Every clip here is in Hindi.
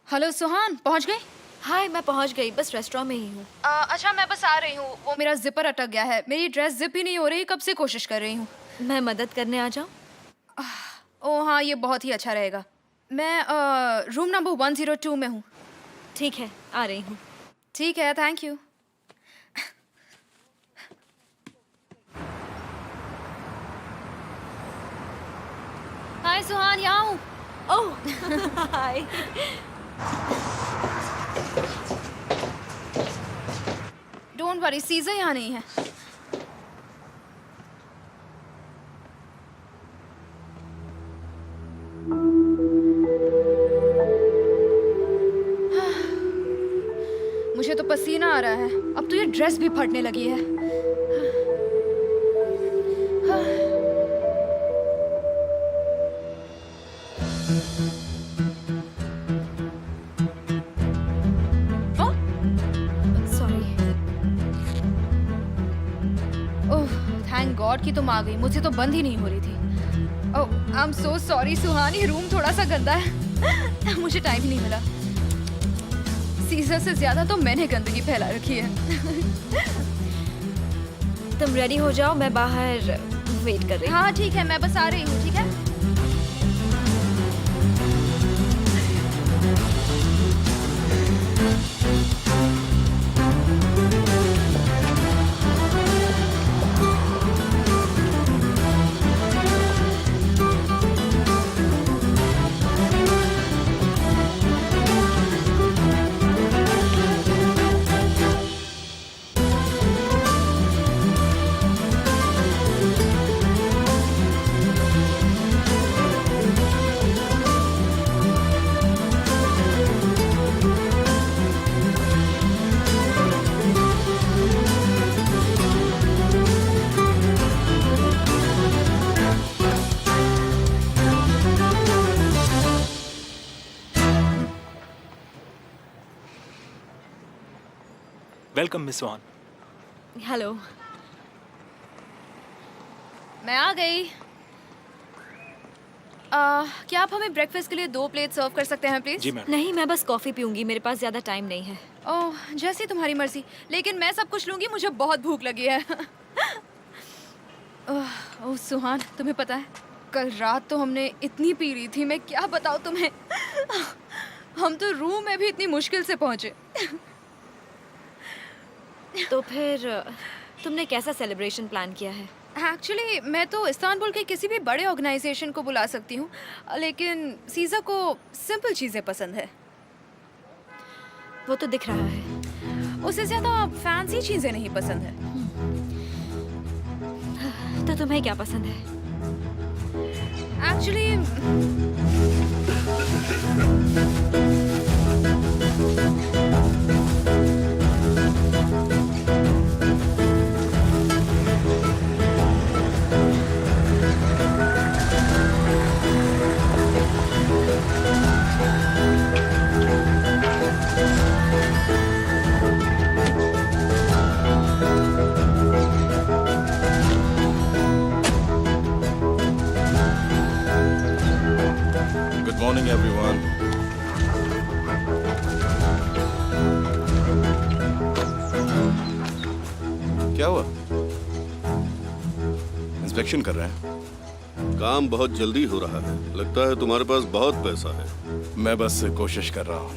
हेलो सुहान, पहुंच गई? हाय, मैं पहुंच गई, बस रेस्टोरेंट में ही हूँ। अच्छा, मैं बस आ रही हूँ। वो मेरा जिपर अटक गया है। मेरी ड्रेस जिप ही नहीं हो रही, कब से कोशिश कर रही हूँ। मैं मदद करने आ जाऊँ? ओह हाँ, ये बहुत ही अच्छा रहेगा। मैं रूम नंबर 102 में हूँ। ठीक है, आ रही हूँ। ठीक है, थैंक यू। हाय सुहान, यहाँ हूँ। ओह हाय। डोंट वरी, सीजर यहाँ नहीं है। मुझे तो पसीना आ रहा है। अब तो ये ड्रेस भी फटने लगी है। सॉरी। ओह, थैंक गॉड कि तुम आ गई। मुझसे तो बंद ही नहीं हो रही थी। ओह, आई एम सो सॉरी सुहान, ये रूम थोड़ा सा गंदा है। मुझे टाइम ही नहीं मिला। सीजर से ज्यादा तो मैंने गंदगी फैला रखी है। तुम रेडी हो जाओ, मैं बाहर वेट कर रही हूँ। हाँ ठीक है, मैं बस आ रही हूँ। ठीक है। वेलकम मिस वान। हेलो। मैं आ गई। क्या आप हमें ब्रेकफास्ट के लिए 2 प्लेट सर्व कर सकते हैं प्लीज? Ji ma'am. नहीं, मैं बस कॉफी पीऊंगी, मेरे पास ज्यादा टाइम नहीं है। ओह, जैसी तुम्हारी मर्जी। लेकिन मैं सब कुछ लूंगी, मुझे बहुत भूख लगी है। ओह सुहान, तुम्हें पता है कल रात तो हमने इतनी पी ली थी, मैं क्या बताऊँ तुम्हें। हम तो रूम में भी इतनी मुश्किल से पहुंचे। तो फिर तुमने कैसा सेलिब्रेशन प्लान किया है? एक्चुअली मैं तो इस्तांबुल के किसी भी बड़े ऑर्गेनाइजेशन को बुला सकती हूँ, लेकिन सीज़ा को सिंपल चीज़ें पसंद है। वो तो दिख रहा है। उसे ज़्यादा फैंसी चीज़ें नहीं पसंद है। तो तुम्हें क्या पसंद है? Actually Good morning, everyone. क्या हुआ? इंस्पेक्शन कर रहे हैं? काम बहुत जल्दी हो रहा है। लगता है तुम्हारे पास बहुत पैसा है। मैं बस कोशिश कर रहा हूँ।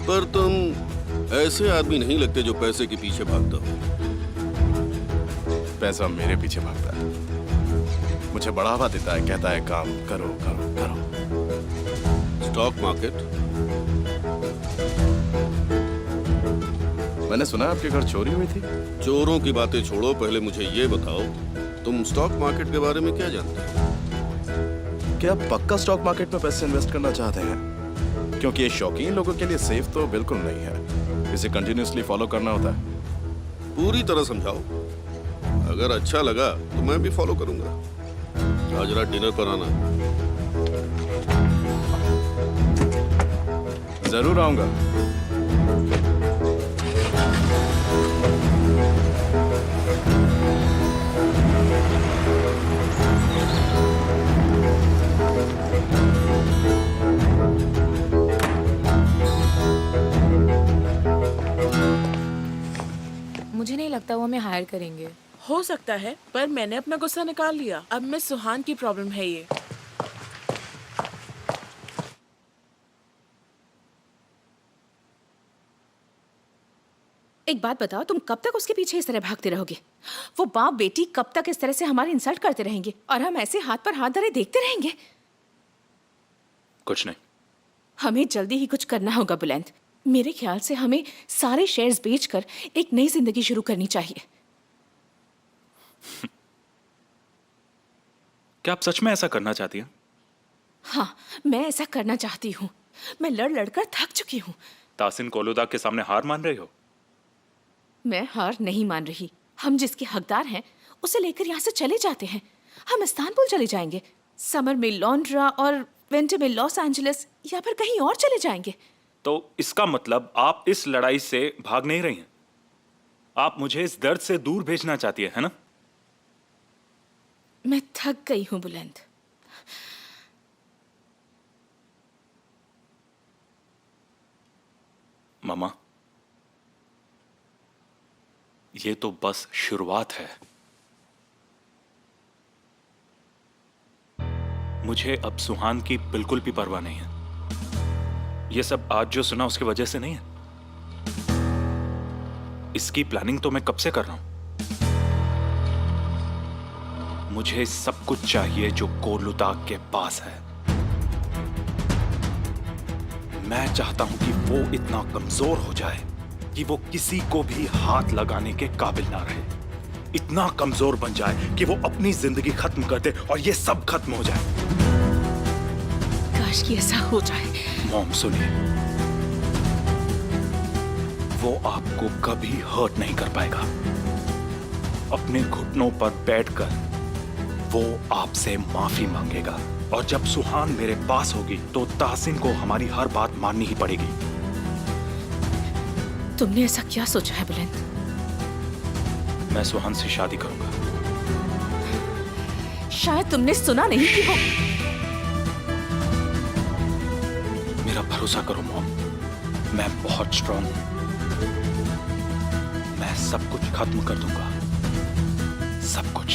पर तुम ऐसे आदमी नहीं लगते जो पैसे के पीछे भागता हो। पैसा मेरे पीछे भागता है, मुझे बढ़ावा देता है, कहता है काम करो करो करो। Stock market? मैंने सुना आपके घर चोरी हुई थी। चोरों की बातें छोड़ो, पहले मुझे ये बताओ तुम स्टॉक मार्केट के बारे में क्या जानते हो? क्या आप पक्का स्टॉक मार्केट में पैसे इन्वेस्ट करना चाहते हैं? क्योंकि ये शौकीन लोगों के लिए सेफ तो बिल्कुल नहीं है, इसे कंटिन्यूअसली फॉलो करना होता है। पूरी तरह समझाओ। अगर अच्छा लगा तो मैं भी फॉलो करूंगा। आज रात डिनर पर आना। जरूर आऊंगा। हायर करेंगे। हो सकता है, पर मैंने अपना गुस्सा निकाल लिया। अब मैं सुहान की प्रॉब्लम है ये। एक बात बताओ, तुम कब तक उसके पीछे इस तरह भागते रहोगे? वो बाप बेटी कब तक इस तरह से हमारी इंसल्ट करते रहेंगे और हम ऐसे हाथ पर हाथ धरे देखते रहेंगे? कुछ नहीं। हमें जल्दी ही कुछ करना होगा बुलंद। मेरे ख्याल से हमें सारे शेयर्स बेचकर एक नई जिंदगी शुरू करनी चाहिए। क्या आप सच में ऐसा करना चाहती हैं? हाँ, मैं ऐसा करना चाहती हूँ। मैं लड़ लड़कर थक चुकी हूँ। तासिन कोलुदा के सामने हार मान रही हो? मैं हार नहीं मान रही। हम जिसके हकदार हैं उसे लेकर यहाँ से चले जाते हैं। हम इस्तांबुल चले जाएंगे, समर में लॉन्ड्रा और विंटर में लॉस एंजलिस, या फिर कहीं और चले जाएंगे। तो इसका मतलब आप इस लड़ाई से भाग नहीं रही हैं। आप मुझे इस दर्द से दूर भेजना चाहती है ना? मैं थक गई हूँ बुलंद। मामा, ये तो बस शुरुआत है। मुझे अब सुहान की बिल्कुल भी परवाह नहीं है। ये सब आज जो सुना उसकी वजह से नहीं है। इसकी प्लानिंग तो मैं कब से कर रहा हूं। मुझे सब कुछ चाहिए जो कोलुदा के पास है। मैं चाहता हूं कि वो इतना कमजोर हो जाए कि वो किसी को भी हाथ लगाने के काबिल ना रहे। इतना कमजोर बन जाए कि वो अपनी जिंदगी खत्म कर दे और ये सब खत्म हो जाए। काश कि ऐसा हो जाए। मॉम सुनिए, वो आपको कभी हर्ट नहीं कर पाएगा। अपने घुटनों पर बैठकर वो आपसे माफी मांगेगा और जब सुहान मेरे पास होगी तो तासिन को हमारी हर बात माननी ही पड़ेगी। तुमने ऐसा क्या सोचा है बुलंद? मैं सुहान से शादी करूंगा। शायद तुमने सुना नहीं कि वो... मेरा भरोसा करो मॉम, मैं बहुत स्ट्रांग हूं। मैं सब कुछ खत्म कर दूंगा, सब कुछ।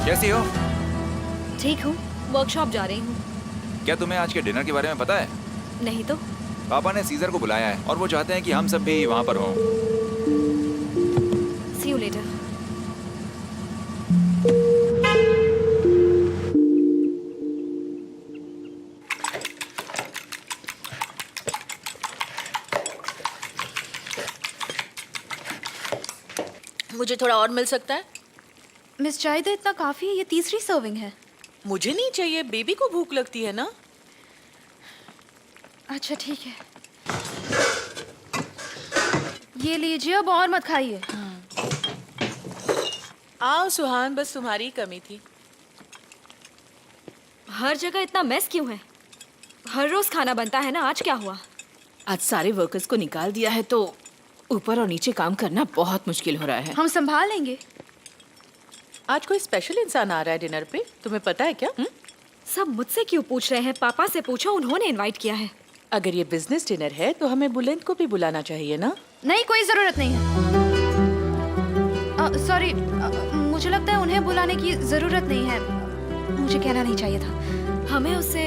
कैसी हो? ठीक हूँ, वर्कशॉप जा रही हूँ। क्या तुम्हें आज के डिनर के बारे में पता है? नहीं तो? पापा ने सीजर को बुलाया है और वो चाहते हैं कि हम सब भी वहाँ पर हों। See you later. मुझे थोड़ा और मिल सकता है? मिस जाहिदा, इतना काफी है, ये तीसरी सर्विंग है। मुझे नहीं चाहिए, बेबी को भूख लगती है ना। अच्छा ठीक है, ये लीजिए, अब और मत खाइए। आओ सुहान, बस तुम्हारी ही कमी थी। हर जगह इतना मेस क्यों है? हर रोज खाना बनता है ना, आज क्या हुआ? आज सारे वर्कर्स को निकाल दिया है तो ऊपर और नीचे काम करना बहुत मुश्किल हो रहा है। हम संभाल लेंगे। आज कोई स्पेशल इंसान आ रहा है डिनर पे, तुम्हें पता है क्या? सब मुझसे क्यों पूछ रहे हैं? पापा से पूछो, उन्होंने इनवाइट किया है। अगर ये बिजनेस डिनर है तो हमें बुलंद को भी बुलाना चाहिए ना। नहीं, कोई जरूरत नहीं है। सॉरी, मुझे लगता है उन्हें बुलाने की जरूरत नहीं है। मुझे कहना नहीं चाहिए था। हमें उसे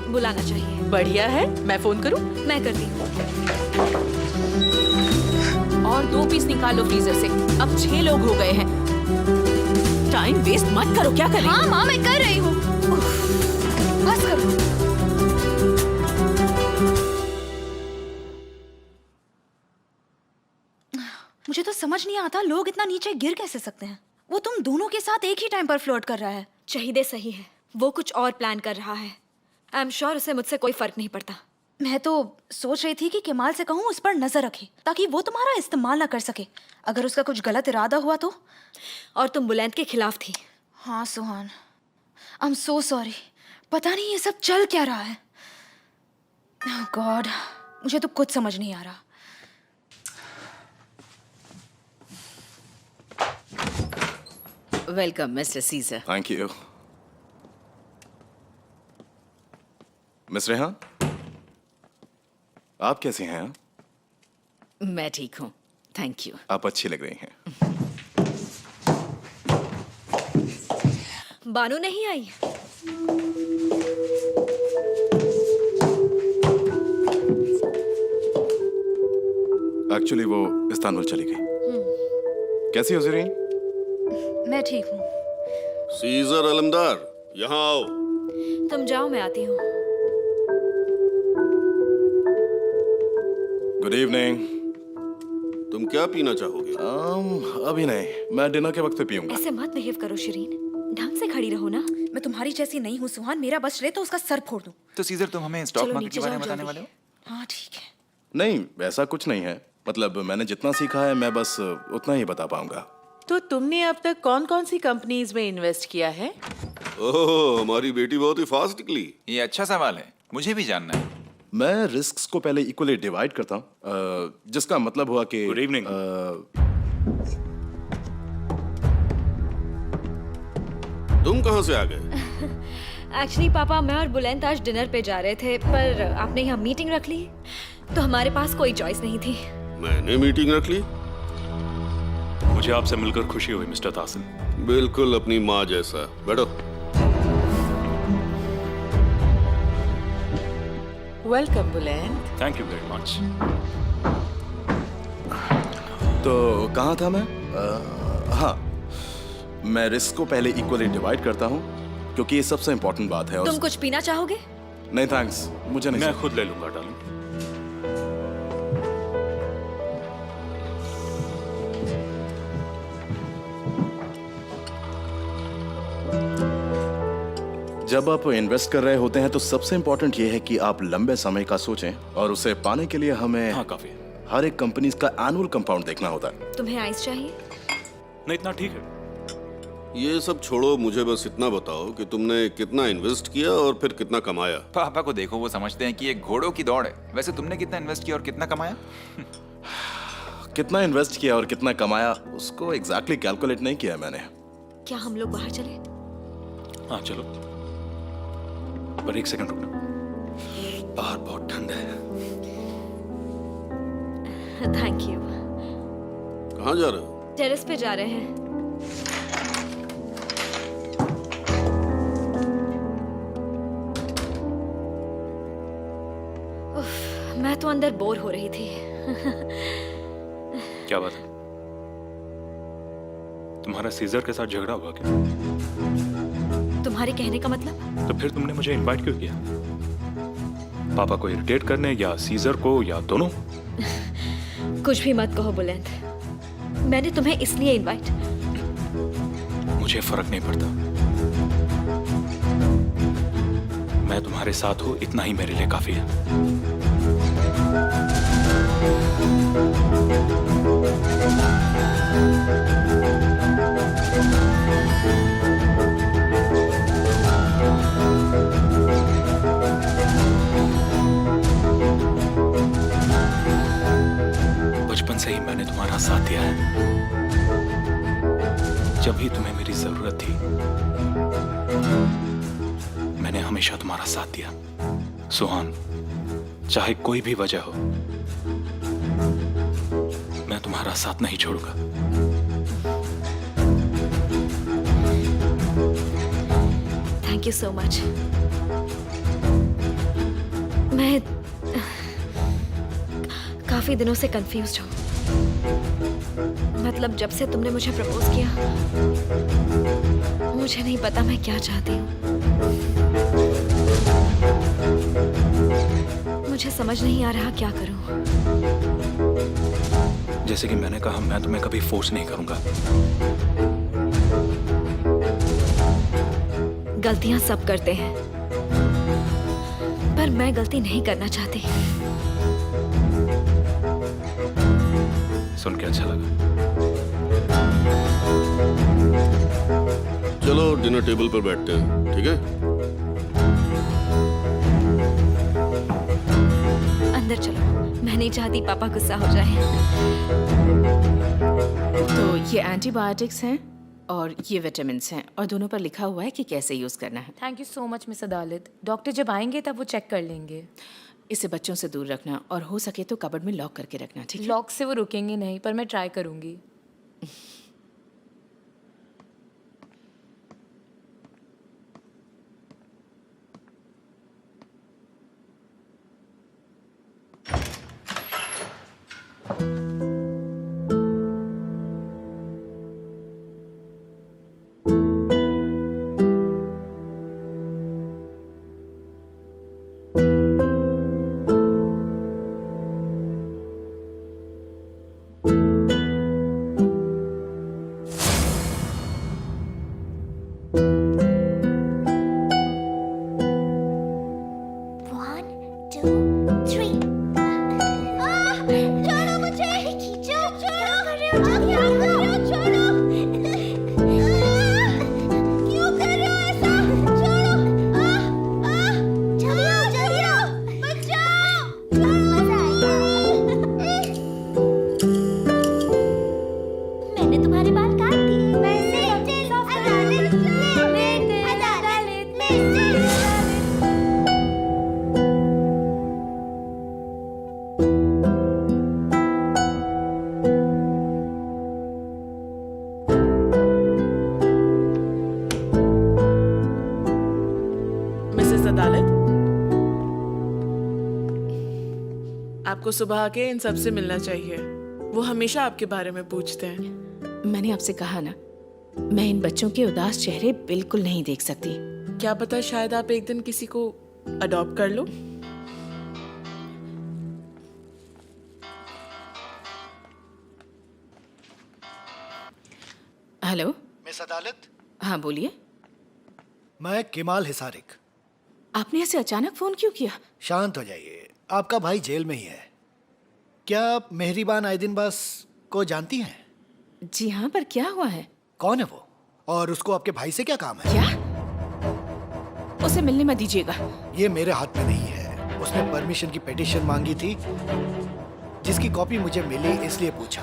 बुलाना चाहिए। बढ़िया है, मैं फोन करूं? मैं करती हूँ। और 2 पीस निकालो फ्रीजर से। अब 6 लोग हो गए हैं। टाइम वेस्ट मत करो। क्या कर रही हो? हाँ माँ, मैं कर रही हूँ। बस करो। मुझे तो समझ नहीं आता लोग इतना नीचे गिर कैसे सकते हैं। वो तुम दोनों के साथ एक ही टाइम पर फ्लर्ट कर रहा है। चाहिए सही है, वो कुछ और प्लान कर रहा है। आई एम श्योर उसे मुझसे कोई फर्क नहीं पड़ता। मैं तो सोच रही थी कि कमाल से कहूँ उस पर नजर रखे ताकि वो तुम्हारा इस्तेमाल ना कर सके। अगर उसका कुछ गलत इरादा हुआ तो। और तुम बुलंद के खिलाफ थी। हाँ सुहान, आई एम सो सॉरी। पता नहीं ये सब चल क्या रहा है। गॉड, मुझे तो कुछ समझ नहीं आ रहा। Welcome mister Caesar. Thank you. Miss Rehan, आप कैसे हैं? मैं ठीक हूँ, थैंक यू। आप अच्छी लग रही हैं। बानू नहीं आई? एक्चुअली वो इस्तांबुल चली गई। कैसी हो ज़रीन? मैं ठीक हूँ। सीजर अलमदार, यहाँ आओ। तुम जाओ, मैं आती हूँ। Good evening. तुम क्या पीना चाहोगे? अभी नहीं, मैं डिनर के वक्त पे पीऊंगा। ऐसे मत बिहेव करो शिरीन, ढंग से खड़ी रहो ना। मैं तुम्हारी जैसी नहीं हूँ सुहान। मेरा बस चले तो उसका सर फोड़ दूँ। तो सीजर तुम हमें स्टॉक चलो मार्केट के नीचे बारे में जाओ बताने जल्दी। वाले हो? हाँ ठीक है। नहीं, ऐसा कुछ नहीं है। मतलब मैंने जितना सीखा है मैं बस उतना ही बता पाऊंगा। तो तुमने अब तक कौन कौन सी कंपनीज में इन्वेस्ट किया है? ओह, हमारी बेटी बहुत ही फास्ट निकली। ये अच्छा सवाल है, मुझे भी जानना है। मैं रिस्क्स को पहले इक्वली डिवाइड करता हूँ, जिसका मतलब हुआ कि गुड इवनिंग। तुम कहाँ से आ गए? एक्चुअली पापा, मैं और बुलंद आज डिनर पे जा रहे थे, पर आपने यहाँ मीटिंग रख ली तो हमारे पास कोई चॉइस नहीं थी। मैंने मीटिंग रख ली? मुझे आपसे मिलकर खुशी हुई मिस्टर तासिम। बिल्कुल अपनी माँ जैसा। बैठो। वेलकम बुलंद। Thank you very much. तो कहाँ था मैं? हाँ, मैं रिस्क को पहले इक्वली डिवाइड करता हूँ क्योंकि ये सबसे इम्पोर्टेंट बात है। और तुम कुछ पीना चाहोगे? नहीं थैंक्स, मुझे नहीं। मैं खुद ले लूंगा डार्लिंग। जब आप इन्वेस्ट कर रहे होते हैं तो सबसे इम्पोर्टेंट ये है कि आप लंबे समय का सोचें, और उसे पाने के लिए हमें हाँ काफी। हर एक कंपनी का एनुअल कंपाउंड देखना होता है। तुम्हें आइस चाहिए? नहीं, इतना ठीक है। ये सब छोड़ो, मुझे बस इतना बताओ कि तुमने कितना इन्वेस्ट किया और फिर कितना कमाया। पापा को देखो, वो समझते हैं कि ये घोड़ों की दौड़ है। वैसे तुमने कितना इन्वेस्ट किया और कितना कमाया? कितना इन्वेस्ट किया और कितना कमाया उसको एग्जैक्टली कैलकुलेट नहीं किया मैंने। क्या हम लोग बाहर चले? हाँ चलो, पर एक सेकंड रुकना, बाहर बहुत ठंड है। Thank you. कहाँ जा रहे हो? टेरेस पे जा रहे हैं। उफ, मैं तो अंदर बोर हो रही थी। क्या बात है? तुम्हारा सीजर के साथ झगड़ा हुआ क्या? तुम्हारे कहने का मतलब? तो फिर तुमने मुझे इनवाइट क्यों किया? पापा को इरिटेट करने या सीजर को या दोनों? कुछ भी मत कहो बुलंद, मैंने तुम्हें इसलिए इनवाइट। मुझे फर्क नहीं पड़ता, मैं तुम्हारे साथ हूं, इतना ही मेरे लिए काफी है। बचपन से ही मैंने तुम्हारा साथ दिया है। जब भी तुम्हें मेरी जरूरत थी, मैंने हमेशा तुम्हारा साथ दिया। सुहान, चाहे कोई भी वजह हो, मैं तुम्हारा साथ नहीं छोड़ूंगा। Thank you so much. मैं काफी दिनों से कंफ्यूज्ड हूँ। मतलब जब से तुमने मुझे प्रपोज किया, मुझे नहीं पता मैं क्या चाहती हूँ। मुझे समझ नहीं आ रहा क्या करूँ। जैसे कि मैंने कहा, मैं तुम्हें कभी फोर्स नहीं करूंगा। गलतियां सब करते हैं, पर मैं गलती नहीं करना चाहती। सुन के अच्छा लगा। चलो डिनर टेबल पर बैठते हैं, ठीक है? अंदर चलो, मैं नहीं चाहती पापा गुस्सा हो जाए। तो ये एंटीबायोटिक्स हैं और ये विटामिन हैं और दोनों पर लिखा हुआ है कि कैसे यूज करना है। Thank you so much miss अदालत। डॉक्टर जब आएंगे तब वो चेक कर लेंगे। इसे बच्चों से दूर रखना और हो सके तो कबर्ड में लॉक करके रखना, ठीक है? लॉक से वो रुकेंगे नहीं, पर मैं ट्राई करूंगी। मिसेस अदालत, आपको सुबह आके इन सबसे मिलना चाहिए। वो हमेशा आपके बारे में पूछते हैं। मैंने आपसे कहा ना, मैं इन बच्चों के उदास चेहरे बिल्कुल नहीं देख सकती। क्या पता शायद आप एक दिन किसी को अडॉप्ट कर लो। हेलो। मिस अदालत, हाँ बोलिए। मैं केमाल हिसारिक। आपने ऐसे अचानक फोन क्यों किया? शांत हो जाइए, आपका भाई जेल में ही है। क्या आप मेहरीबान आइदिन बास को जानती हैं? जी हाँ, पर क्या हुआ है? कौन है वो और उसको आपके भाई से क्या काम है? क्या? उसे मिलने मत दीजिएगा। ये मेरे हाथ में नहीं है। उसने परमिशन की पिटीशन मांगी थी जिसकी कॉपी मुझे मिली, इसलिए पूछा।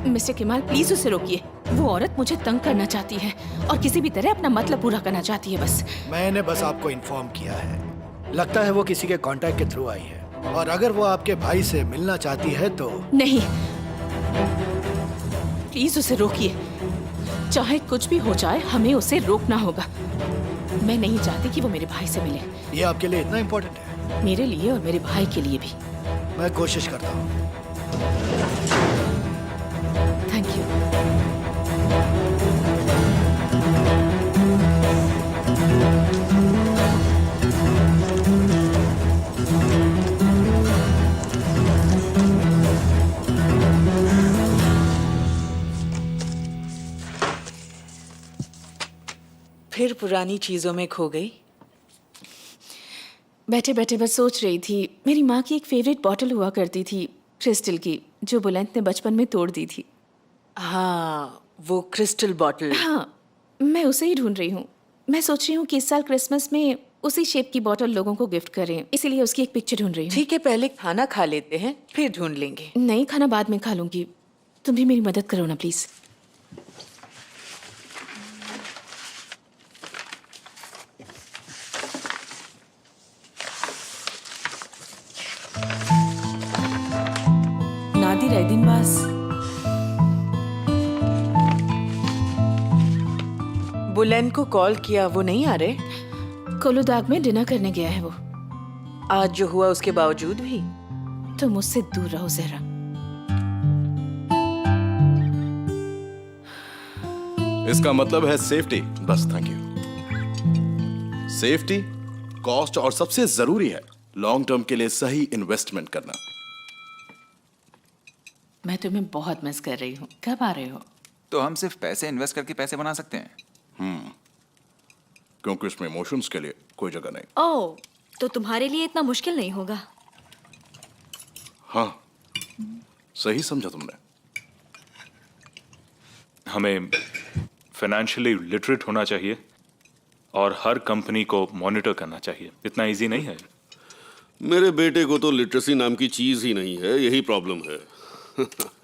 मिस्टर केमाल प्लीज उसे रोकिए। वो औरत मुझे तंग करना चाहती है और किसी भी तरह अपना मतलब पूरा करना चाहती है बस। मैंने बस आपको इन्फॉर्म किया है। लगता है वो किसी के कांटेक्ट के थ्रू आई है और अगर वो आपके भाई से मिलना चाहती है तो। नहीं, प्लीज उसे रोकिए। चाहे कुछ भी हो जाए, हमें उसे रोकना होगा। मैं नहीं चाहती कि वो मेरे भाई से मिले। ये आपके लिए इतना इम्पोर्टेंट है? मेरे लिए और मेरे भाई के लिए भी। मैं कोशिश करता हूँ। Thank you. फिर पुरानी चीजों में खो गई? बैठे बैठे बस सोच रही थी, मेरी माँ की एक फेवरेट बॉटल हुआ करती थी क्रिस्टल की, जो बुलंद ने बचपन में तोड़ दी थी। हाँ, वो क्रिस्टल बॉटल। हाँ, मैं उसे ही ढूंढ रही हूँ। मैं सोच रही हूँ कि इस साल क्रिसमस में उसी शेप की बॉटल लोगों को गिफ्ट करें, इसीलिए उसकी एक पिक्चर ढूंढ रही हूँ। ठीक है, पहले खाना खा लेते हैं, फिर ढूंढ लेंगे। नहीं, खाना बाद में खा लूंगी। तुम भी मेरी मदद करो ना प्लीज। नादिर आइदिन बास। बुलैन को कॉल किया, वो नहीं आ रहे? कोलोदाग में डिनर करने गया है वो। आज जो हुआ उसके बावजूद भी? तुम मुझसे दूर रहो जहरा। इसका मतलब है सेफ्टी। बस, थैंक यू। सेफ्टी, कॉस्ट और सबसे जरूरी है लॉन्ग टर्म के लिए सही इन्वेस्टमेंट करना। मैं तुम्हें बहुत मिस कर रही हूँ। कब आ रहे हो? तो हम सिर्फ पैसे इन्वेस्ट करके पैसे बना सकते हैं। क्योंकि इसमें इमोशंस के लिए कोई जगह नहीं। ओह, तो तुम्हारे लिए इतना मुश्किल नहीं होगा। हाँ, सही समझा तुमने। हमें फाइनेंशियली लिटरेट होना चाहिए और हर कंपनी को मॉनिटर करना चाहिए। इतना इजी नहीं है। मेरे बेटे को तो लिटरेसी नाम की चीज ही नहीं है, यही प्रॉब्लम है।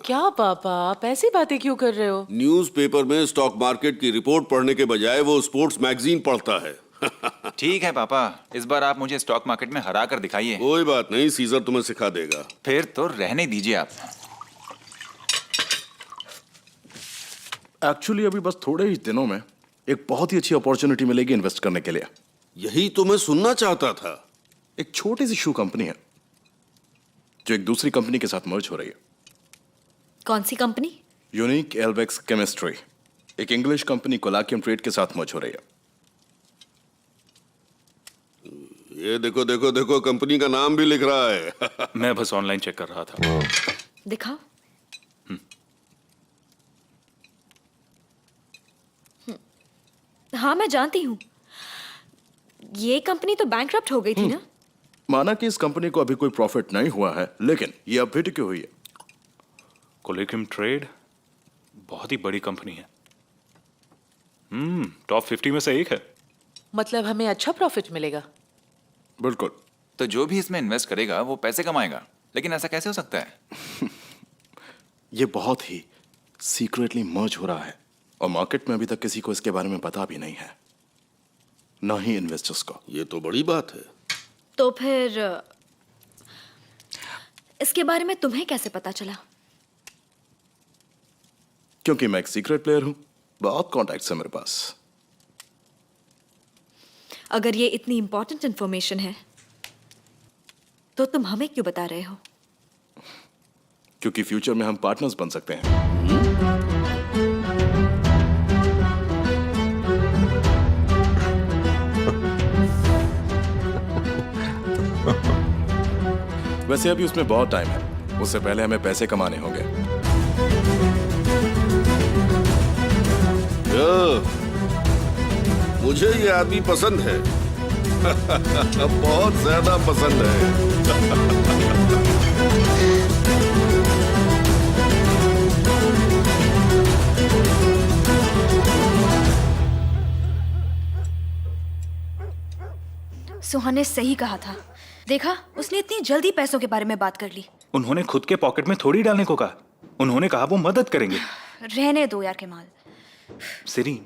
क्या पापा, आप ऐसी बातें क्यों कर रहे हो? न्यूज़पेपर में स्टॉक मार्केट की रिपोर्ट पढ़ने के बजाय वो स्पोर्ट्स मैगजीन पढ़ता है। ठीक है पापा, इस बार आप मुझे स्टॉक मार्केट में हरा कर दिखाइए। कोई बात नहीं, सीजर तुम्हें सिखा देगा। फिर तो रहने दीजिए आप। एक्चुअली अभी बस थोड़े ही दिनों में एक बहुत ही अच्छी अपॉर्चुनिटी मिलेगी इन्वेस्ट करने के लिए। यही तो मैं सुनना चाहता था। एक छोटी सी शू कंपनी है जो एक दूसरी कंपनी के साथ मर्ज हो रही है। कौन सी कंपनी? यूनिक एल्वेक्स केमिस्ट्री एक इंग्लिश कंपनी कोलाकियम ट्रेड के साथ मर्ज हो रही है। ये देखो देखो देखो, कंपनी का नाम भी लिख रहा है। मैं बस ऑनलाइन चेक कर रहा था। दिखाओ। हाँ, मैं जानती हूँ। ये कंपनी तो बैंकरप्ट हो गई थी ना? माना कि इस कंपनी को अभी कोई प्रॉफिट नहीं हुआ है, लेकिन ये अब भी टिकी हुई है। कोलाकियम ट्रेड बहुत ही बड़ी कंपनी है। टॉप 50 में से एक है। मतलब हमें अच्छा प्रॉफिट मिलेगा? बिल्कुल। तो जो भी इसमें इन्वेस्ट करेगा वो पैसे कमाएगा, लेकिन ऐसा कैसे हो सकता है? ये बहुत ही सीक्रेटली मर्ज हो रहा है और मार्केट में अभी तक किसी को इसके बारे में पता भी नहीं है, ना ही इन्वेस्टर्स को। ये तो बड़ी बात है। तो फिर इसके बारे में तुम्हें कैसे पता चला? क्योंकि मैं एक सीक्रेट प्लेयर हूं, बहुत कॉन्टैक्ट्स है मेरे पास। अगर ये इतनी इंपॉर्टेंट इंफॉर्मेशन है तो तुम हमें क्यों बता रहे हो? क्योंकि फ्यूचर में हम पार्टनर्स बन सकते हैं। वैसे अभी उसमें बहुत टाइम है, उससे पहले हमें पैसे कमाने होंगे। मुझे ये आदमी पसंद है। बहुत ज्यादा पसंद है। सुहान ने सही कहा था। देखा, उसने इतनी जल्दी पैसों के बारे में बात कर ली। उन्होंने खुद के पॉकेट में थोड़ी डालने को कहा। उन्होंने कहा वो मदद करेंगे। रहने दो यार केमाल। सिरीन,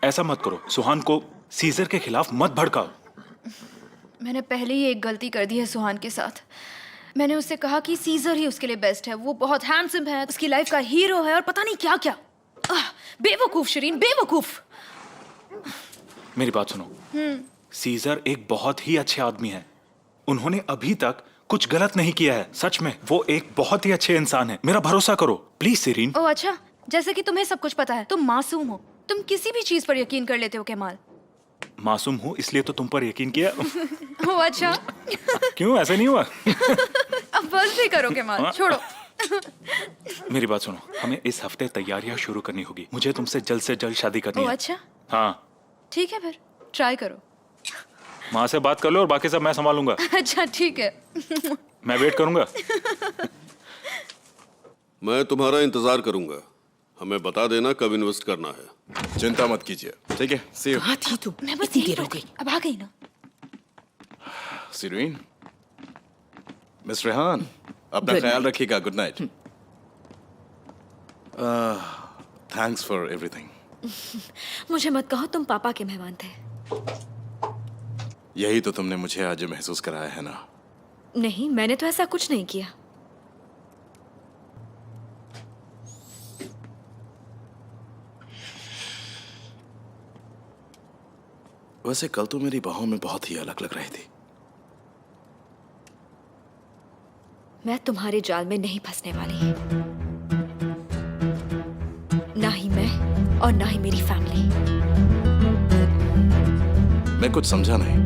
ऐसा मत करो। सुहान को सीजर के खिलाफ मत भड़काओ। मैंने पहले ही एक गलती कर दी है सुहान के साथ। मैंने उससे कहा कि सीजर ही उसके लिए बेस्ट है। वो बहुत हैंडसम है, उसकी लाइफ का हीरो है और पता नहीं क्या क्या। बेवकूफ शिरीन, बेवकूफ। मेरी बात सुनो। सीजर एक बहुत ही अच्छे आदमी है। उन्होंने अभी तक कुछ गलत नहीं किया है। सच में वो एक बहुत ही अच्छे इंसान है। मेरा भरोसा करो प्लीज सिरीन। ओह अच्छा, जैसे कि तुम्हें सब कुछ पता है। तुम मासूम हो, तुम किसी भी चीज पर यकीन कर लेते हो केमाल। मासूम हूँ इसलिए तो तुम पर यकीन किया। ओह अच्छा। क्यों, ऐसा नहीं हुआ? अब बस भी करो केमाल, छोड़ो। मेरी बात सुनो, हमें इस हफ्ते तैयारियां शुरू करनी होगी। मुझे तुमसे जल्द से जल्द शादी करनी ओह है। अच्छा, हाँ ठीक है, फिर ट्राई करो। माँ से बात कर लो और बाकी सब मैं संभालूंगा। अच्छा ठीक है। मैं वेट करूंगा। मैं तुम्हारा इंतजार करूंगा। हमें बता देना कब इन्वेस्ट करना है। चिंता मत कीजिए, ठीक है? सी यू। कहाँ थी तुम? मैं बस इतनी यहीं देर हो पर गई। थी, अब आ गई ना। सिरीन, मिस रेहान, अपना Good ख्याल night. रखिएगा। Good night. Thanks for everything. मुझे मत कहो तुम पापा के मेहमान थे। यही तो तुमने मुझे आज महसूस कराया है ना। नहीं, मैंने तो ऐसा कुछ नहीं किया। वैसे कल तो मेरी बाहों में बहुत ही अलग लग रही थी। मैं तुम्हारे जाल में नहीं फंसने वाली। ना ही मैं और ना ही मेरी फैमिली। मैं कुछ समझा नहीं।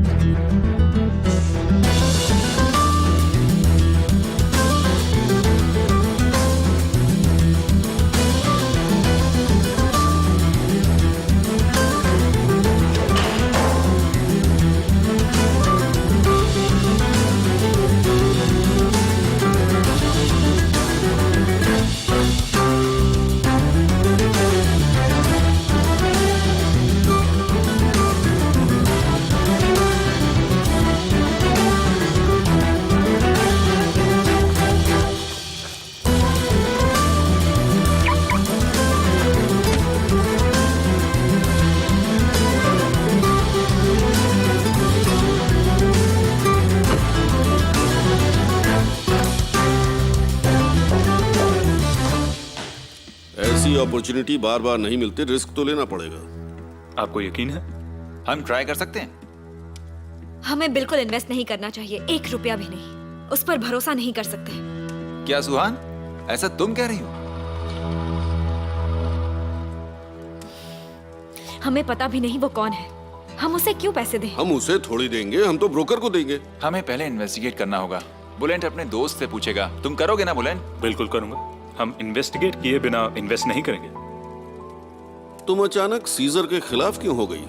अपॉर्चुनिटी बार बार नहीं मिलती, रिस्क तो लेना पड़ेगा। आपको यकीन है? हम ट्राई कर सकते हैं। हमें बिल्कुल इन्वेस्ट नहीं करना चाहिए, 1 रुपया भी नहीं। उस पर भरोसा नहीं कर सकते। क्या सुहान, ऐसा तुम कह रही हो? हमें पता भी नहीं वो कौन है, हम उसे क्यों पैसे दें? हम उसे थोड़ी देंगे, हम तो ब्रोकर को देंगे। हमें पहले इन्वेस्टिगेट करना होगा। बुलेंट अपने दोस्त से पूछेगा। तुम करोगे ना बुलेंट? बिल्कुल करूंगा। हम इन्वेस्टिगेट किए बिना इन्वेस्ट नहीं करेंगे। तुम अचानक सीजर के खिलाफ क्यों हो गई?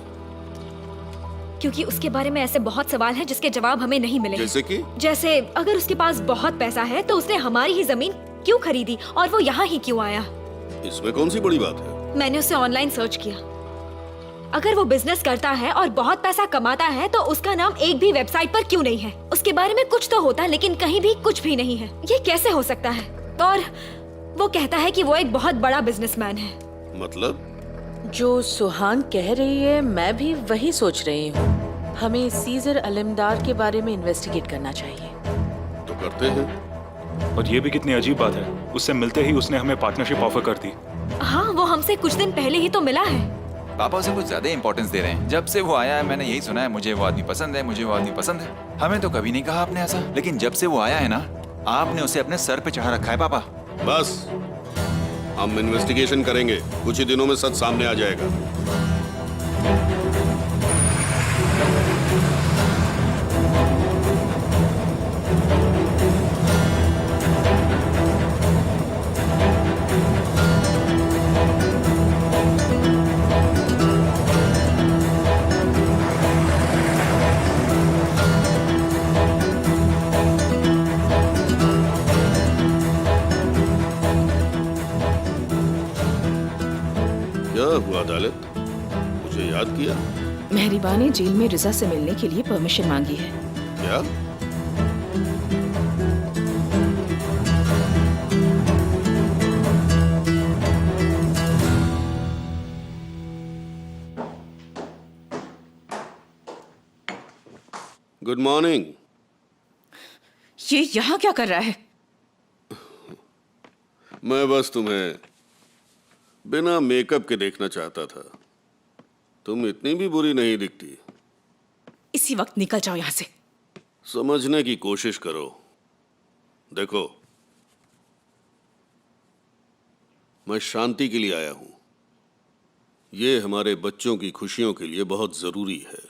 क्योंकि उसके बारे में ऐसे बहुत सवाल हैं जिसके जवाब हमें नहीं मिले। जैसे कि? जैसे अगर उसके पास बहुत पैसा है तो उसने हमारी ही जमीन क्यों खरीदी और वो यहाँ ही क्यों आया? इसमें कौन सी बड़ी बात है? मैंने उसे ऑनलाइन सर्च किया। अगर वो बिजनेस करता है और बहुत पैसा कमाता है तो उसका नाम एक भी वेबसाइट पर क्यों नहीं है? उसके बारे में कुछ तो होता लेकिन कहीं भी कुछ भी नहीं है। ये कैसे हो सकता है? और वो कहता है कि वो एक बहुत बड़ा बिजनेसमैन है। मतलब? जो सुहान कह रही है मैं भी वही सोच रही हूँ। हमें सीजर अलमदार के बारे में इन्वेस्टिगेट करना चाहिए। तो करते हैं। और ये भी कितनी अजीब बात है, उससे मिलते ही उसने हमें पार्टनरशिप ऑफर कर दी। हाँ, वो हमसे कुछ दिन पहले ही तो मिला है। पापा उसे कुछ ज्यादा इंपॉर्टेंस दे रहे हैं। जब से वो आया है मैंने यही सुना है, मुझे वो आदमी पसंद है, मुझे वो आदमी पसंद है। हमें तो कभी नहीं कहा आपने ऐसा, लेकिन जब से वो आया है ना, आपने उसे अपने सर पे चढ़ा रखा है पापा। बस, हम इन्वेस्टिगेशन करेंगे, कुछ ही दिनों में सच सामने आ जाएगा। क्या हुआ अदालत? मुझे याद किया? मेहरीबा ने जेल में रिजा से मिलने के लिए परमिशन मांगी है। क्या? Good morning. ये यहाँ क्या कर रहा है? मैं बस तुम्हें बिना मेकअप के देखना चाहता था। तुम इतनी भी बुरी नहीं दिखती। इसी वक्त निकल जाओ यहाँ से। समझने की कोशिश करो। देखो, मैं शांति के लिए आया हूं। ये हमारे बच्चों की खुशियों के लिए बहुत जरूरी है।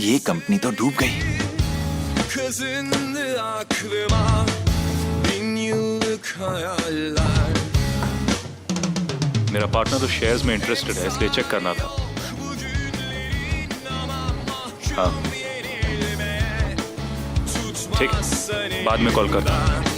ये कंपनी तो डूब गई। मेरा पार्टनर तो शेयर्स में इंटरेस्टेड है, इसलिए चेक करना था। हाँ ठीक, बाद में कॉल करना।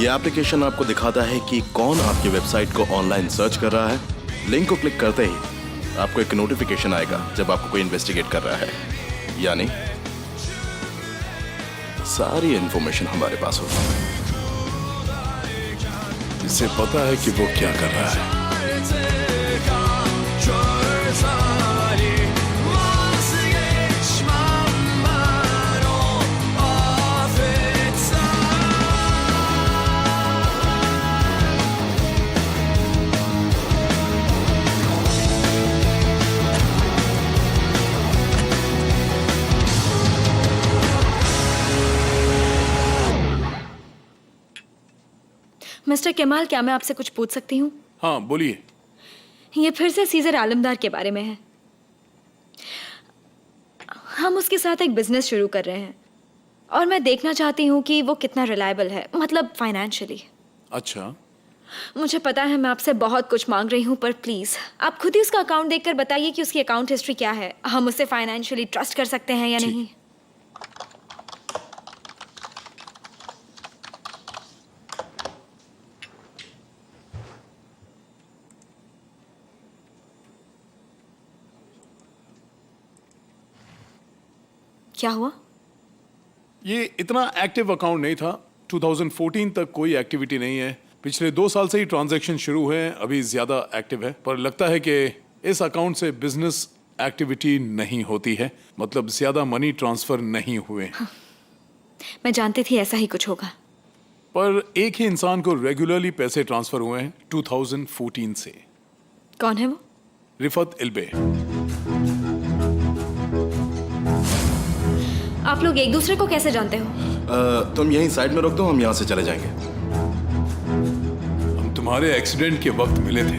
ये एप्लीकेशन आपको दिखाता है कि कौन आपकी वेबसाइट को ऑनलाइन सर्च कर रहा है। लिंक को क्लिक करते ही आपको एक नोटिफिकेशन आएगा जब आपको कोई इन्वेस्टिगेट कर रहा है, यानी सारी इंफॉर्मेशन हमारे पास होती है। इसे पता है कि वो क्या कर रहा है। मिस्टर केमाल, क्या मैं आपसे कुछ पूछ सकती हूँ? हाँ बोलिए। ये फिर से सीजर आलमदार के बारे में है। हम उसके साथ एक बिजनेस शुरू कर रहे हैं और मैं देखना चाहती हूँ कि वो कितना रिलायबल है, मतलब फाइनेंशियली। अच्छा, मुझे पता है मैं आपसे बहुत कुछ मांग रही हूँ, पर प्लीज आप खुद ही उसका अकाउंट देखकर बताइए कि उसकी अकाउंट हिस्ट्री क्या है। हम उसे फाइनेंशियली ट्रस्ट कर सकते हैं या नहीं। क्या हुआ? ये इतना एक्टिव अकाउंट नहीं था। 2014 तक कोई एक्टिविटी नहीं है। पिछले 2 साल से ही ट्रांजैक्शन शुरू हुए हैं, अभी ज्यादा एक्टिव है, पर लगता है कि इस अकाउंट से बिजनेस एक्टिविटी नहीं होती है, मतलब ज्यादा मनी ट्रांसफर नहीं हुए। हाँ, मैं जानती थी ऐसा ही कुछ होगा। पर एक ही इंसान को रेगुलरली पैसे ट्रांसफर हुए हैं 2014 से। कौन है वो? रिफत इल्बे। आप लोग एक दूसरे को कैसे जानते हो? तुम यहीं साइड में रोक दो, हम यहाँ से चले जाएंगे। हम तुम्हारे एक्सीडेंट के वक्त मिले थे।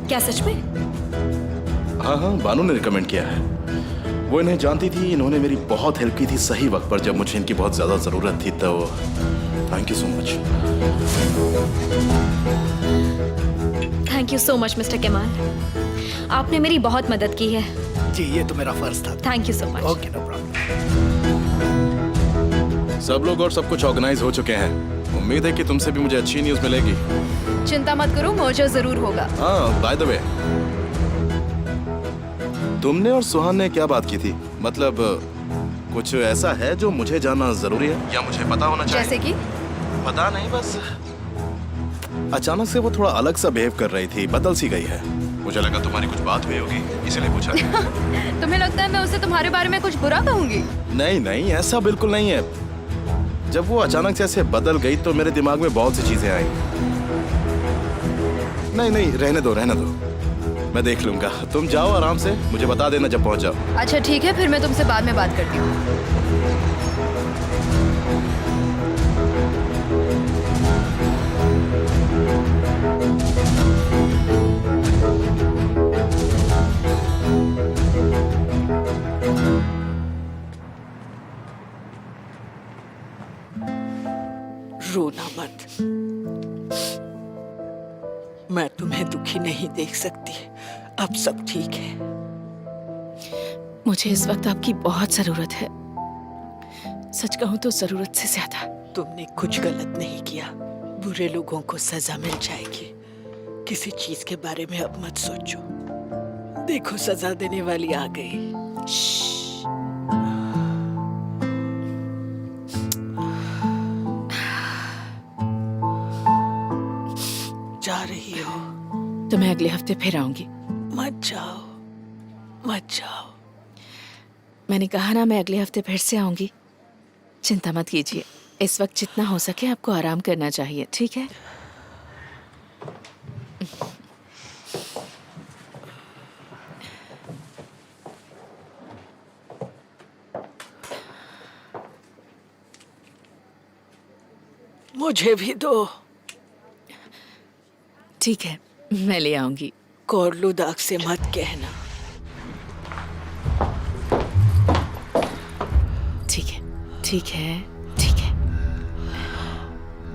क्या सच में? हाँ हाँ, बानू ने रिकमेंड किया है। वो इन्हें जानती थी, इन्होंने मेरी बहुत हेल्प की थी सही वक्त पर जब मुझे इनकी बहुत ज्यादा जरूरत थी, तो thank you so much. Thank you so much mister Kemal, आपने मेरी बहुत मदद की है। जी, ये तो मेरा फर्ज था। Thank you so much. Okay, no problem. सब लोग और सब कुछ ऑर्गेनाइज हो चुके हैं। उम्मीद है कि तुमसे भी मुझे अच्छी न्यूज मिलेगी। चिंता मत करो, मर्जर जरूर होगा। हाँ, बाय द वे, तुमने और सुहान ने क्या बात की थी? मतलब कुछ ऐसा है जो मुझे जानना जरूरी है या मुझे पता होना चाहिए? जैसे कि? पता नहीं, बस अचानक से वो थोड़ा अलग सा बिहेव कर रही थी, बदल सी गई है। मुझे लगा तुम्हारी कुछ बात हुई होगी, इसलिए पूछा। तुम्हें लगता है मैं उसे तुम्हारे बारे में कुछ बुरा कहूंगी? नहीं नहीं, ऐसा बिल्कुल नहीं है। जब वो अचानक से ऐसे बदल गई तो मेरे दिमाग में बहुत सी चीजें आई। नहीं नहीं, रहने दो रहने दो, मैं देख लूंगा। तुम जाओ आराम से, मुझे बता देना जब पहुंच जाओ। अच्छा ठीक है, फिर मैं तुमसे बाद में बात करती हूँ। रोना मत, मैं तुम्हें दुखी नहीं देख सकती। अब सब ठीक है। मुझे इस वक्त आपकी बहुत जरूरत है, सच कहूं तो जरूरत से ज्यादा। तुमने कुछ गलत नहीं किया, बुरे लोगों को सजा मिल जाएगी। किसी चीज के बारे में अब मत सोचो। देखो, सजा देने वाली आ गई। जा रही हो? तो मैं अगले हफ्ते फिर आऊंगी। मत जाओ, मत जाओ। मैंने कहा ना, मैं अगले हफ्ते फिर से आऊंगी। चिंता मत कीजिए, इस वक्त जितना हो सके आपको आराम करना चाहिए, ठीक है? मुझे भी दो। ठीक है, मैं ले आऊंगी। कोरलू दाग से मत कहना। ठीक है, ठीक है, ठीक है,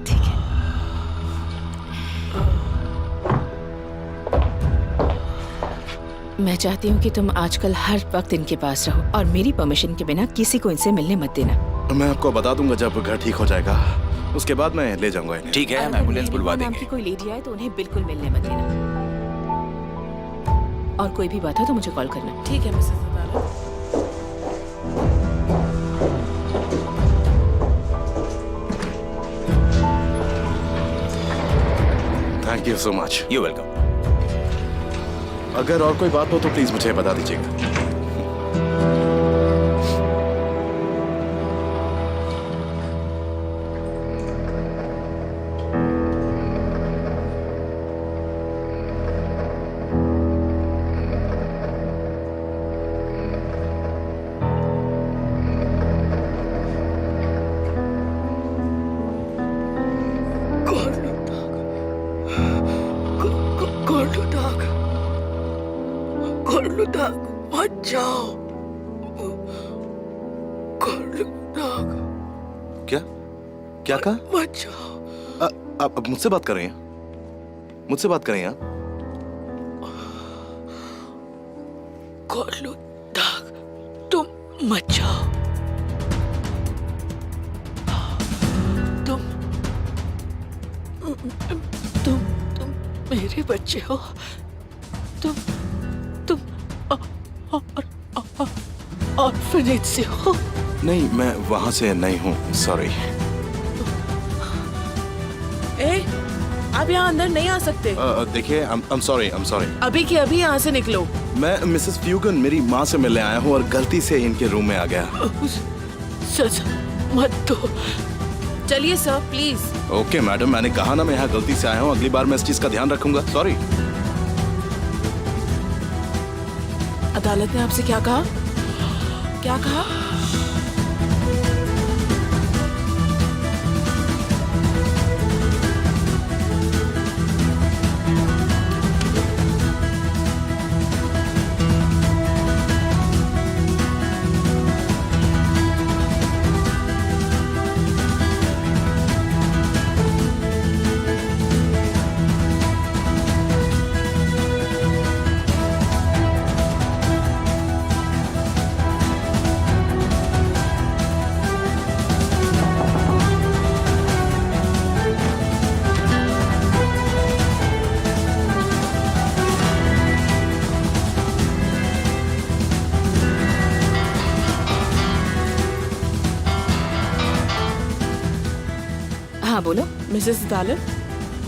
ठीक है। मैं चाहती हूँ कि तुम आजकल हर वक्त इनके पास रहो और मेरी परमिशन के बिना किसी को इनसे मिलने मत देना। मैं आपको बता दूंगा जब घर ठीक हो जाएगा। उसके बाद मैं ले जाऊंगा इन्हें। ठीक है, हम अगर एम्बुलेंस मेरी बुलवा नाम देंगे। की कोई लेडी आए तो उन्हें बिल्कुल मिलने मत देना। और कोई भी बात हो तो मुझे कॉल करना। ठीक है मिसेस अदालत। Thank you so much. You welcome. अगर और कोई बात हो तो प्लीज मुझे बता दीजिएगा। मत जाओ। क्या क्या कहा? मत जाओ। आप मुझसे बात कर रही हैं? मुझसे बात कर रही हैं आप? तुम मत जाओ। तुम मेरे बच्चे हो। तुम ऑर्फनेज से हो। नहीं, मैं वहां से नहीं हूँ, सॉरी। आप यहाँ अंदर नहीं आ सकते। देखिए, I'm sorry। अभी के अभी यहाँ से निकलो। मैं मिसेस फ्यूगन मेरी माँ से मिलने आया हूँ और गलती से इनके रूम में आ गया। सजा मत दो। चलिए सर प्लीज। ओके मैडम, मैंने कहा ना मैं यहाँ गलती से आया हूँ, अगली बार मैं इस चीज का ध्यान रखूंगा, सॉरी। अदालत ने आपसे क्या कहा? क्या कहा? हाँ बोलो। मिसेस अदालत,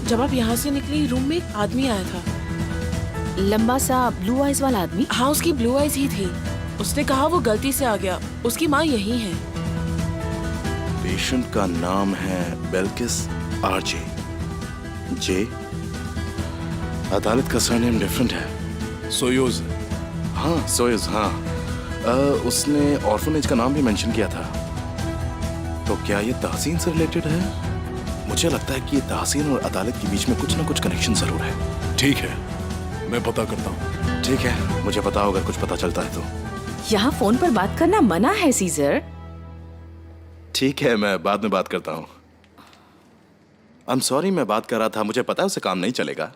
जब आप यहाँ से निकली रूम में एक आदमी आया था। लंबा सा ब्लू आइज वाला आदमी? हाँ, उसकी ब्लू आइज ही थी। उसने कहा वो गलती से आ गया, उसकी माँ यही है। पेशेंट का नाम है बेल्किस आरजे जे। अदालत का सरनेम डिफरेंट है। सोयोज। हाँ सोयज, हाँ। उसने ऑर्फनेज का नाम भी मेंशन किया था। तो क्या ये तहसीन से रिलेटेड है? मुझे लगता है कि ये तहसीन और अदालत के बीच में कुछ ना कुछ कनेक्शन जरूर है। ठीक है, मैं पता करता हूँ। ठीक है, मुझे बताओ अगर कुछ पता चलता है तो। यहाँ फोन पर बात करना मना है सीजर। ठीक है, मैं बाद में बात करता हूँ। आई एम सॉरी, मैं बात कर रहा था, मुझे पता है उसे काम नहीं चलेगा।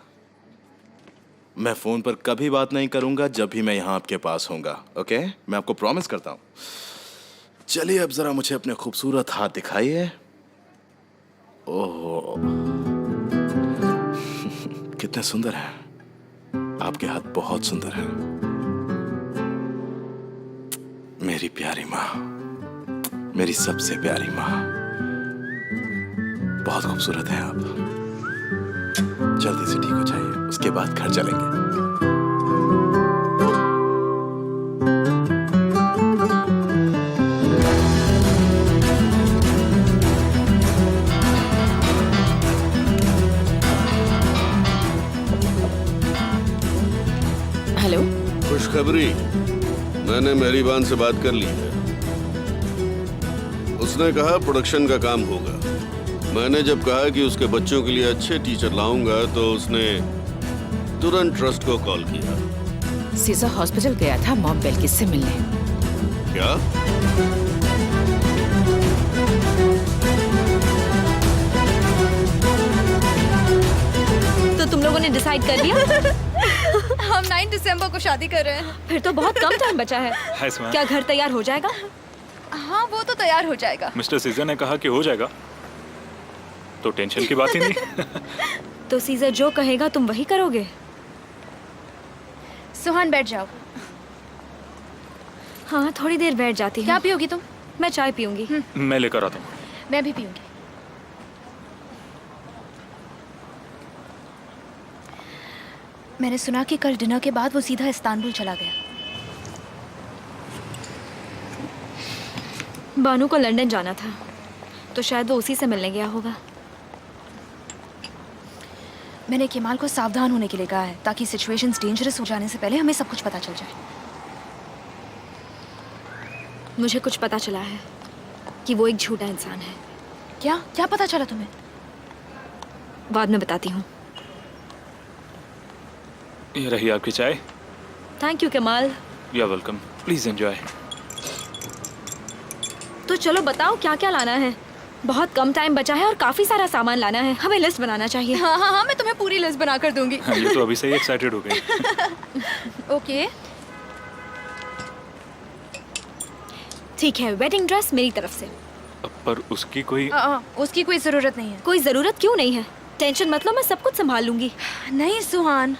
मैं फोन पर कभी बात नहीं करूंगा जब भी मैं यहाँ आपके पास होऊंगा, ओके? मैं आपको प्रॉमिस करता हूँ। चलिए अब जरा मुझे अपने खूबसूरत हाथ दिखाइए। ओह कितने सुंदर हैं आपके हाथ, बहुत सुंदर हैं। मेरी प्यारी माँ, मेरी सबसे प्यारी माँ, बहुत खूबसूरत हैं आप। जल्दी से ठीक हो जाइए, उसके बाद घर चलेंगे। हेलो। खुशखबरी, मैंने मेहरीबान से बात कर ली है। उसने कहा प्रोडक्शन का काम होगा। मैंने जब कहा कि उसके बच्चों के लिए अच्छे टीचर लाऊंगा तो उसने तुरंत ट्रस्ट को कॉल किया। सीजर हॉस्पिटल गया था मॉम बेल्किस से मिलने। क्या? तो तुम लोगों ने डिसाइड कर लिया? हम 9 दिसंबर को शादी कर रहे हैं। फिर तो बहुत कम टाइम बचा है। क्या घर तैयार हो जाएगा? हाँ, वो तो तैयार हो जाएगा। मिस्टर सीजर ने कहा कि हो जाएगा। तो टेंशन की बात ही नहीं। तो सीजर जो कहेगा तुम वही करोगे? सुहान बैठ जाओ। हाँ, थोड़ी देर बैठ जाती हूँ। क्या पियोगी तुम? मैं चाय पीऊंगी। मैं लेकर आता हूँ। मैं भी पीऊंगी। मैंने सुना कि कल डिनर के बाद वो सीधा इस्तांबुल चला गया। बानू को लंदन जाना था, तो शायद वो उसी से मिलने गया होगा। मैंने केमाल को सावधान होने के लिए कहा है, ताकि सिचुएशंस डेंजरस हो जाने से पहले हमें सब कुछ पता चल जाए। मुझे कुछ पता चला है कि वो एक झूठा इंसान है। क्या क्या पता चला तुम्हें? बाद में बताती हूँ। ये रही आपकी चाय। Thank you Kamal. You are welcome, please enjoy. तो चलो बताओ क्या क्या लाना है। बहुत कम टाइम बचा है और काफी सारा सामान लाना है। हमें लिस्ट बनाना चाहिए। हाँ हाँ हाँ, मैं तुम्हें पूरी लिस्ट बना कर दूंगी। ये तो अभी से ही एक्साइटेड हो गई। ओके ठीक है, वेडिंग ड्रेस मेरी तरफ से। पर उसकी कोई उसकी कोई जरूरत नहीं है। कोई जरूरत क्यों नहीं है? टेंशन मत लो, मैं सब कुछ संभाल लूंगी। नहीं सुहान।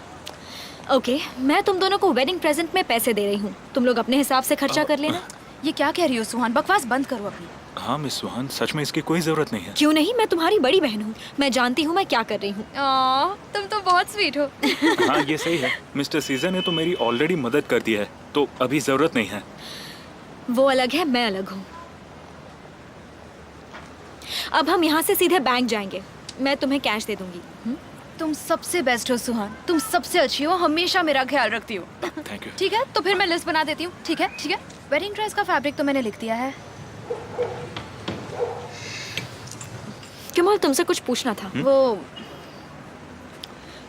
ओके, मैं तुम दोनों को वेडिंग प्रेजेंट में पैसे दे रही हूँ। तुम लोग अपने हिसाब से खर्चा कर लेना। ये क्या कह रही हो सुहान? बकवास बंद करो अपनी। हाँ मिस सुहान, सच में इसकी कोई जरूरत नहीं है। क्यों नहीं? मैं तुम्हारी बड़ी बहन हूँ, मैं जानती हूँ मैं क्या कर रही हूँ। तुम तो बहुत स्वीट हो। हाँ ये सही है। मिस्टर सीजर ने तो मेरी ऑलरेडी मदद कर दी है, तो अभी जरूरत नहीं है। वो अलग है, मैं अलग हूँ। अब हम यहाँ से सीधे बैंक जाएंगे। मैं तुम्हें कैश दे दूंगी। तुम सबसे बेस्ट हो सुहान, तुम सबसे अच्छी हो, हमेशा मेरा ख्याल रखती हो। Thank you. ठीक है, तो फिर मैं लिस्ट बना देती हूँ। ठीक है ठीक है। वेडिंग ड्रेस का फैब्रिक तो मैंने लिख दिया है। कमाल, तुमसे कुछ पूछना था। वो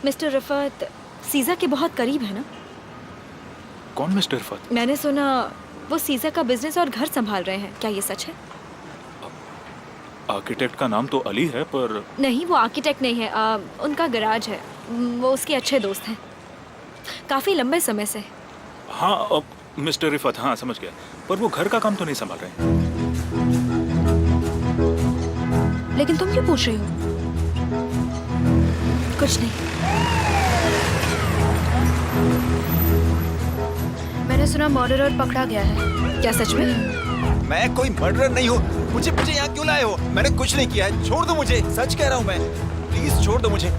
मिस्टर रफत सीजा के बहुत करीब है ना? कौन मिस्टर रफत? मैंने सुना वो सीजा का बिजनेस और घर संभाल रहे हैं। क्या ये सच है? आर्किटेक्ट का नाम तो अली है, पर नहीं, वो आर्किटेक्ट नहीं है। उनका गैराज है। वो उसके अच्छे दोस्त हैं, काफी लंबे समय से। हाँ मिस्टर रिफत, हाँ समझ गया। पर वो घर का काम तो नहीं संभाल रहे। लेकिन तुम क्यों पूछ रही हो? कुछ नहीं। मैंने सुना मर्डरर पकड़ा गया है। क्या सच में? मैं कोई मर्डरर नहीं हूँ। मुझे यहाँ क्यों लाए हो? मैंने कुछ नहीं किया है। छोड़ दो मुझे, सच कह रहा हूँ मैं। प्लीज छोड़ दो मुझे,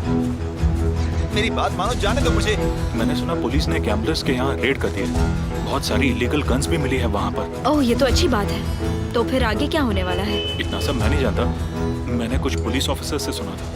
मेरी बात मानो, जाने दो मुझे। मैंने सुना पुलिस ने गैम्बलर्स के यहाँ रेड कर दी है। बहुत सारी इलीगल गन्स भी मिली है वहाँ पर। ओह, ये तो अच्छी बात है। तो फिर आगे क्या होने वाला है? इतना सब मैं नहीं जानता, मैंने कुछ पुलिस ऑफिसर से सुना था।